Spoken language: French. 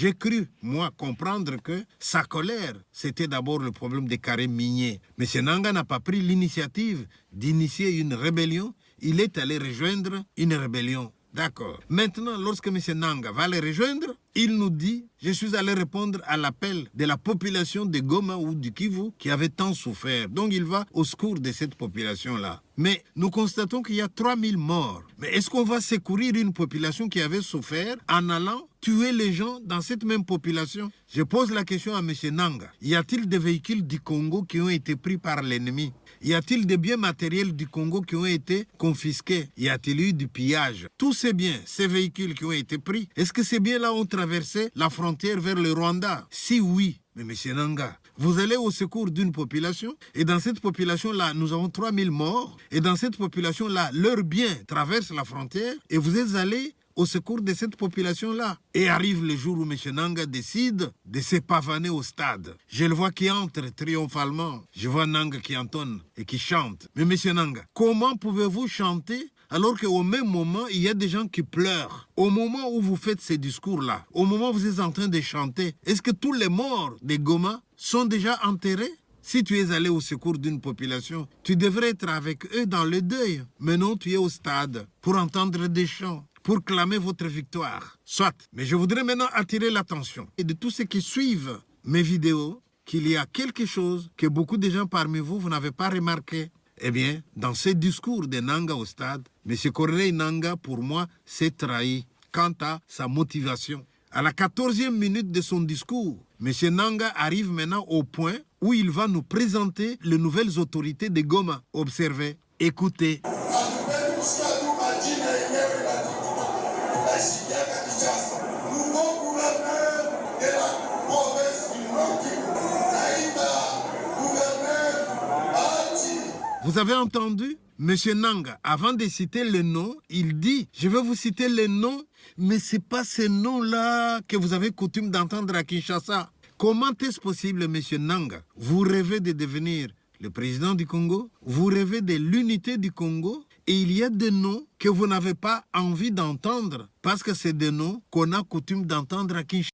J'ai cru, moi, comprendre que sa colère, c'était d'abord le problème des carrés miniers. Mais M. Nanga n'a pas pris l'initiative d'initier une rébellion. Il est allé rejoindre une rébellion. D'accord. Maintenant, lorsque M. Nanga va les rejoindre, il nous dit « Je suis allé répondre à l'appel de la population de Goma ou du Kivu qui avait tant souffert. » Donc, il va au secours de cette population-là. Mais nous constatons qu'il y a 3000 morts. Mais est-ce qu'on va secourir une population qui avait souffert en allant tuer les gens dans cette même population? Je pose la question à M. Nanga. Y a-t-il des véhicules du Congo qui ont été pris par l'ennemi? Y a-t-il des biens matériels du Congo qui ont été confisqués? Y a-t-il eu du pillage? Tous ces biens, ces véhicules qui ont été pris, est-ce que ces biens-là ont traversé la frontière vers le Rwanda? Si oui, mais M. Nanga, vous allez au secours d'une population et dans cette population-là, nous avons 3000 morts et dans cette population-là, leurs biens traversent la frontière et vous êtes allé au secours de cette population-là. Et arrive le jour où M. Nanga décide de se pavaner au stade. Je le vois qui entre triomphalement. Je vois Nanga qui entonne et qui chante. Mais M. Nanga, comment pouvez-vous chanter alors qu'au même moment, il y a des gens qui pleurent? Au moment où vous faites ces discours-là, au moment où vous êtes en train de chanter, est-ce que tous les morts de Goma sont déjà enterrés? Si tu es allé au secours d'une population, tu devrais être avec eux dans le deuil. Mais non, tu es au stade pour entendre des chants, pour clamer votre victoire. Soit. Mais je voudrais maintenant attirer l'attention de tous ceux qui suivent mes vidéos qu'il y a quelque chose que beaucoup de gens parmi vous, vous n'avez pas remarqué. Eh bien, dans ce discours de Nanga au stade, M. Corneille Nanga, pour moi, s'est trahi quant à sa motivation. À la 14e minute de son discours, M. Nanga arrive maintenant au point où il va nous présenter les nouvelles autorités de Goma. Observez, écoutez. Vous avez entendu? M. Nanga, avant de citer le nom, il dit « Je vais vous citer les noms, mais ce n'est pas ces noms-là que vous avez coutume d'entendre à Kinshasa. » Comment est-ce possible, M. Nanga? Vous rêvez de devenir le président du Congo? Vous rêvez de l'unité du Congo? Et il y a des noms que vous n'avez pas envie d'entendre parce que c'est des noms qu'on a coutume d'entendre à Kinshasa.